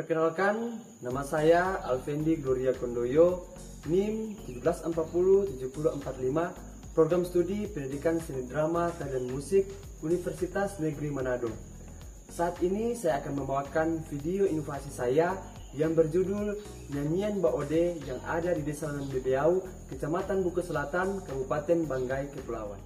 Perkenalkan, nama saya Alfendi Gloria Kondoyo, NIM 17407045, Program Studi Pendidikan Seni Drama Tarian Musik Universitas Negeri Manado. Saat ini saya akan membawakan video inovasi saya yang berjudul Nyanyian Mbak Ode yang ada di Desa Ladunan Bebeau, Kecamatan Buku Selatan, Kabupaten Banggai, Kepulauan.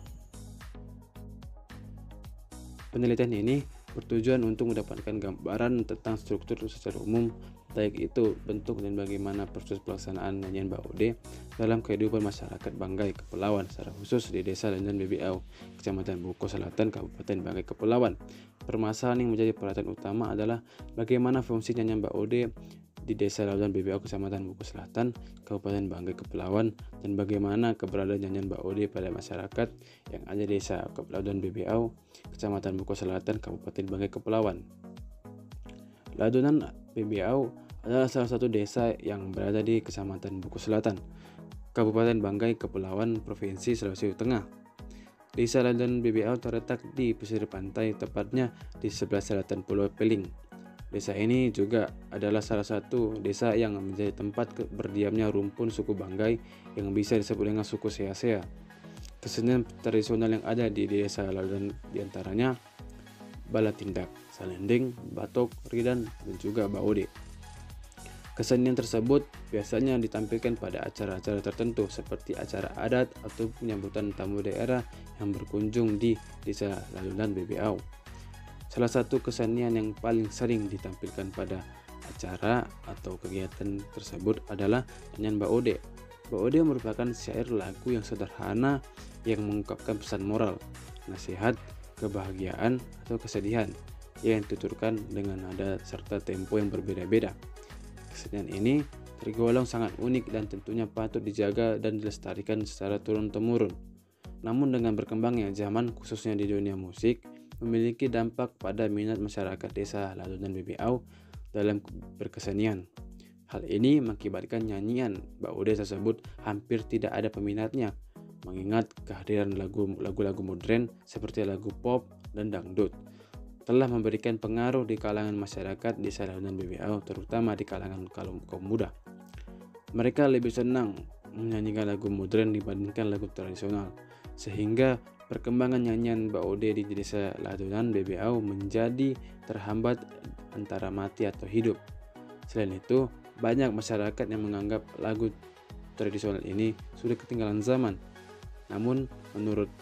Penelitian ini bertujuan untuk mendapatkan gambaran tentang struktur secara umum, baik itu bentuk dan bagaimana proses pelaksanaan nyanyian Mbak Ode dalam kehidupan masyarakat Banggai Kepulauan, secara khusus di Desa Ladunan Bebeau, Kecamatan Buku Selatan, Kabupaten Banggai Kepulauan. Permasalahan yang menjadi perhatian utama adalah bagaimana fungsi nyanyian Mbak Ode di Desa Ladunan Bebeau, Kecamatan Buku Selatan, Kabupaten Banggai Kepulauan, dan bagaimana keberadaan nyanyian Mbak Ode pada masyarakat yang ada di Desa Ladunan Bebeau, Kecamatan Buku Selatan, Kabupaten Banggai Kepulauan. Ladunan Bebeau adalah salah satu desa yang berada di Kecamatan Buku Selatan, Kabupaten Banggai Kepulauan, Provinsi Sulawesi Tengah. Desa Ladunan Bebeau terletak di pesisir pantai, tepatnya di sebelah selatan Pulau Peling. Desa ini juga adalah salah satu desa yang menjadi tempat berdiamnya rumpun suku Banggai yang bisa disebut dengan suku Sea-Sea. Kesenian tradisional yang ada di desa Ladunan diantaranya bala tindak, salending, batok, ridan, dan juga baode. Kesenian tersebut biasanya ditampilkan pada acara-acara tertentu seperti acara adat atau penyambutan tamu daerah yang berkunjung di Desa Ladunan Bebeau. Salah satu kesenian yang paling sering ditampilkan pada acara atau kegiatan tersebut adalah nyanyian Mbak Ode. Mbak Ode merupakan syair lagu yang sederhana yang mengungkapkan pesan moral, nasihat, kebahagiaan, atau kesedihan yang dituturkan dengan nada serta tempo yang berbeda-beda. Kesenian ini tergolong sangat unik dan tentunya patut dijaga dan dilestarikan secara turun-temurun. Namun dengan berkembangnya zaman, khususnya di dunia musik, memiliki dampak pada minat masyarakat Desa Ladunan Bebeau dalam berkesenian. Hal ini mengakibatkan nyanyian Mbak Ode tersebut hampir tidak ada peminatnya, mengingat kehadiran lagu-lagu modern seperti lagu pop dan dangdut telah memberikan pengaruh di kalangan masyarakat Desa Ladunan Bebeau, terutama di kalangan kaum muda. Mereka lebih senang menyanyikan lagu modern dibandingkan lagu tradisional, sehingga perkembangan nyanyian Mbak Ode di Desa Ladunan Bebeau menjadi terhambat antara mati atau hidup. Selain itu, banyak masyarakat yang menganggap lagu tradisional ini sudah ketinggalan zaman. Namun, menurut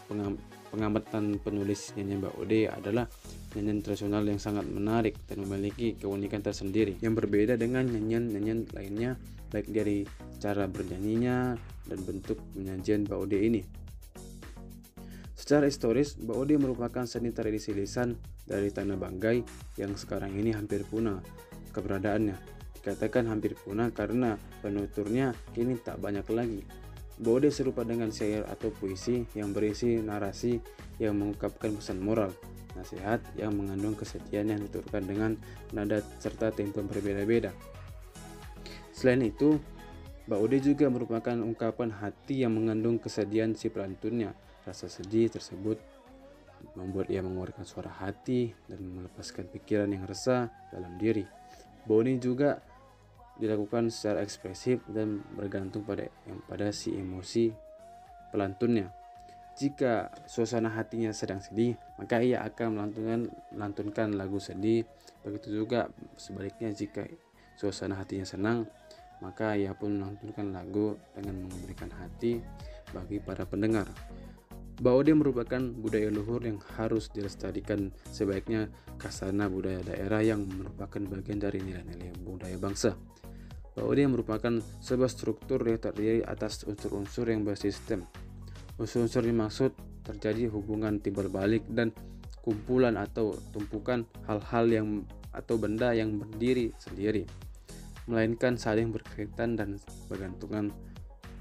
pengamatan penulis nyanyian Mbak Ode adalah nyanyian tradisional yang sangat menarik dan memiliki keunikan tersendiri yang berbeda dengan nyanyian-nyanyian lainnya, baik dari cara bernyanyinya dan bentuk penyajian Mbak Ode ini. Secara historis, Mbak Ode merupakan seni tradisi lisan dari Tanah Banggai yang sekarang ini hampir punah keberadaannya. Dikatakan hampir punah karena penuturnya kini tak banyak lagi. Mbak Ode serupa dengan syair atau puisi yang berisi narasi yang mengungkapkan pesan moral, nasihat yang mengandung kesetiaan yang dituturkan dengan nada serta tempo berbeda-beda. Selain itu, Mbak Ode juga merupakan ungkapan hati yang mengandung kesedihan si pelantunnya. Rasa sedih tersebut membuat ia mengeluarkan suara hati dan melepaskan pikiran yang resah dalam diri. Boni juga dilakukan secara ekspresif dan bergantung pada si emosi pelantunnya. Jika suasana hatinya sedang sedih, maka ia akan melantunkan lagu sedih. Begitu juga sebaliknya, jika suasana hatinya senang, maka ia pun melantunkan lagu dengan memberikan hati bagi para pendengar. Mbak Ode merupakan budaya luhur yang harus dilestarikan, sebaiknya khasana budaya daerah yang merupakan bagian dari nilai-nilai budaya bangsa. Mbak Ode merupakan sebuah struktur yang terdiri atas unsur-unsur yang bersistem. Unsur-unsur dimaksud terjadi hubungan timbal balik dan kumpulan atau tumpukan hal-hal yang atau benda yang berdiri sendiri, melainkan saling berkaitan dan bergantungan.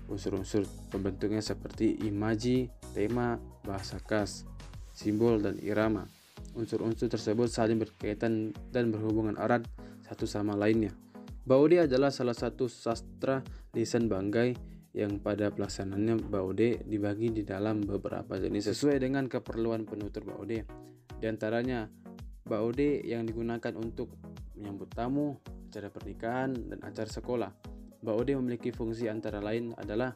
Unsur-unsur pembentuknya seperti imaji, tema, bahasa khas, simbol, dan irama. Unsur-unsur tersebut saling berkaitan dan berhubungan erat satu sama lainnya. Mbak Ode adalah salah satu sastra lisan Banggai yang pada pelaksanaannya Mbak Ode dibagi di dalam beberapa jenis sesuai dengan keperluan penutur Mbak Ode. Di antaranya Mbak Ode yang digunakan untuk menyambut tamu, acara pernikahan, dan acara sekolah. Mbak Ode memiliki fungsi antara lain adalah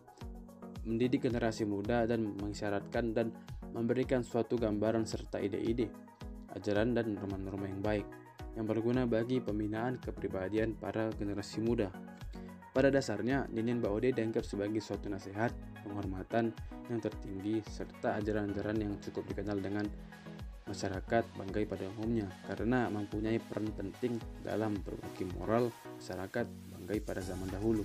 mendidik generasi muda dan mengisyaratkan dan memberikan suatu gambaran serta ide-ide, ajaran dan norma-norma yang baik yang berguna bagi pembinaan kepribadian para generasi muda. Pada dasarnya, nyanyian Mbak Ode dianggap sebagai suatu nasihat, penghormatan yang tertinggi, serta ajaran-ajaran yang cukup dikenal dengan masyarakat Banggai pada umumnya karena mempunyai peran penting dalam berbagi moral masyarakat Banggai pada zaman dahulu.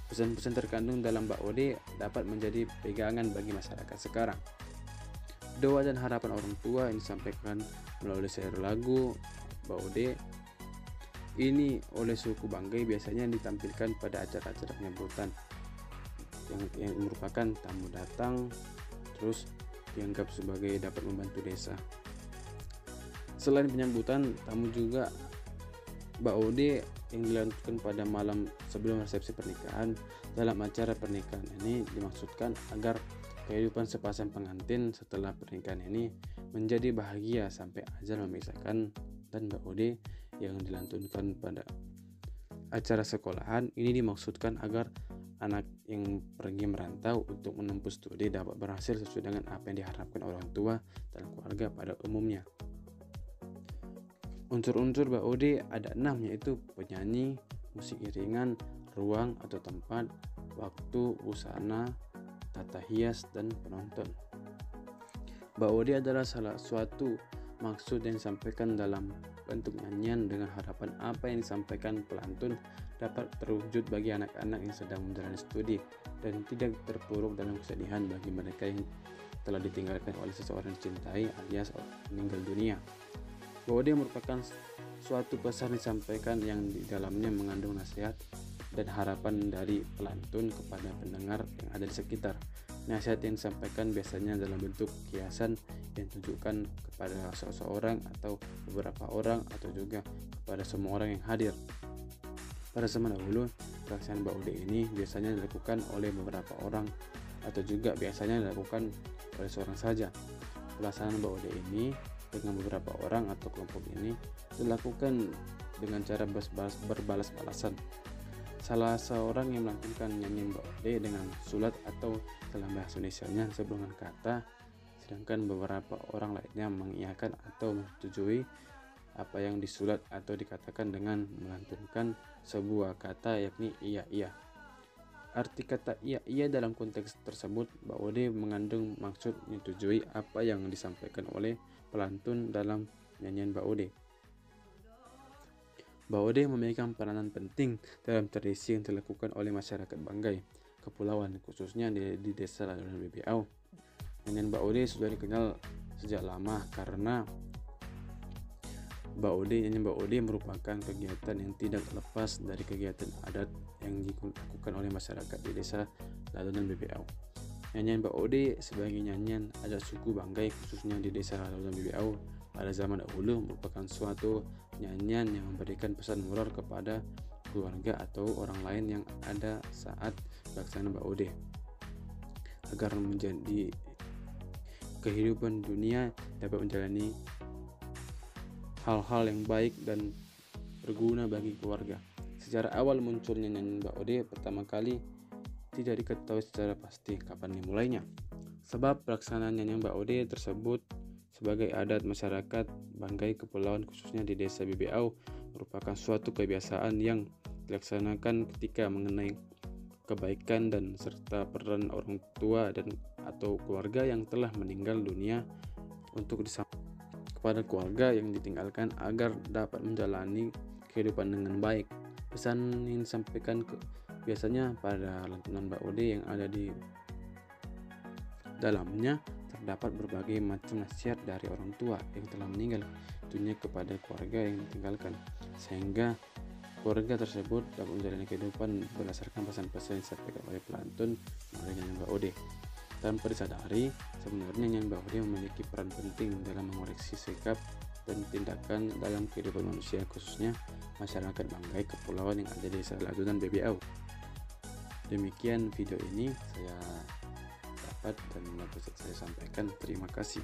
Pesan-pesan terkandung dalam Mbak Ode dapat menjadi pegangan bagi masyarakat sekarang. Doa dan harapan orang tua yang disampaikan melalui syair lagu Mbak Ode ini oleh suku Banggai biasanya ditampilkan pada acara-acara penyambutan yang merupakan tamu datang, terus dianggap sebagai dapat membantu desa. Selain penyambutan, tamu juga Mbak Ode yang dilakukan pada malam sebelum resepsi pernikahan. Dalam acara pernikahan ini dimaksudkan agar kehidupan sepasang pengantin setelah pernikahan ini menjadi bahagia sampai ajal memisahkan. Dan Mbak Ode yang dilantunkan pada acara sekolahan ini dimaksudkan agar anak yang pergi merantau untuk menempuh studi dapat berhasil sesuai dengan apa yang diharapkan orang tua dan keluarga pada umumnya. Unsur-unsur Mbak Ode ada 6, yaitu penyanyi, musik iringan, ruang atau tempat, waktu, busana, tata hias, dan penonton. Mbak Ode adalah salah suatu maksud yang disampaikan dalam bentuk nyanyian dengan harapan apa yang disampaikan pelantun dapat terwujud bagi anak-anak yang sedang menjalani studi dan tidak terpuruk dalam kesedihan bagi mereka yang telah ditinggalkan oleh seseorang dicintai alias meninggal dunia. Mbak Ode merupakan suatu pesan disampaikan yang di dalamnya mengandung nasihat dan harapan dari pelantun kepada pendengar yang ada di sekitar. Nasihat yang disampaikan biasanya dalam bentuk kiasan yang ditujukan kepada seseorang atau beberapa orang atau juga kepada semua orang yang hadir. Pada zaman dahulu, pelaksanaan Mbak Ode ini biasanya dilakukan oleh beberapa orang atau juga biasanya dilakukan oleh seorang saja. Pelaksanaan Mbak Ode ini dengan beberapa orang atau kelompok ini dilakukan dengan cara berbalas-balasan. Salah seorang yang melakukan nyanyian Mbak Ode dengan sulat atau dalam bahasa Indonesianya sebelum kata, sedangkan beberapa orang lainnya mengiyakan atau menyetujui apa yang disulat atau dikatakan dengan melantunkan sebuah kata yakni iya. Arti kata iya dalam konteks tersebut Mbak Ode mengandung maksud menyetujui apa yang disampaikan oleh pelantun dalam nyanyian Mbak Ode. Mbak Ode memegang peranan penting dalam tradisi yang dilakukan oleh masyarakat Banggai Kepulauan, khususnya di desa Lalunan BBAU. Nyanyian Mbak Ode sudah dikenal sejak lama karena nyanyian Mbak Ode merupakan kegiatan yang tidak lepas dari kegiatan adat yang dilakukan oleh masyarakat di desa Lalunan BBAU. Nyanyian Mbak Ode sebagai nyanyian adat suku Banggai khususnya di desa Lalunan BBAU pada zaman dahulu merupakan suatu nyanyian yang memberikan pesan moral kepada keluarga atau orang lain yang ada saat pelaksanaan Mbak Ode agar menjadi kehidupan dunia dapat menjalani hal-hal yang baik dan berguna bagi keluarga. Secara awal munculnya nyanyian Mbak Ode pertama kali tidak diketahui secara pasti kapan dimulainya. Sebab pelaksanaan nyanyian Mbak Ode tersebut sebagai adat masyarakat Banggai Kepulauan khususnya di desa BBAU merupakan suatu kebiasaan yang dilaksanakan ketika mengenai kebaikan dan serta peran orang tua dan atau keluarga yang telah meninggal dunia untuk disampaikan kepada keluarga yang ditinggalkan agar dapat menjalani kehidupan dengan baik. Pesan yang disampaikan biasanya pada lantunan Mbak Ode yang ada di dalamnya terdapat berbagai macam nasihat dari orang tua yang telah meninggal dunia kepada keluarga yang ditinggalkan, sehingga keluarga tersebut dapat menjalani kehidupan berdasarkan pesan-pesan yang disampaikan oleh pelantun melalui nyanyian Mbak Ode. Tanpa disadari, sebenarnya nyanyian Mbak Ode memiliki peran penting dalam mengoreksi sikap dan tindakan dalam kehidupan manusia khususnya masyarakat Banggai Kepulauan yang ada di desa Lalunan BBAU. Demikian video ini saya dapat dan dapat saya sampaikan. Terima kasih.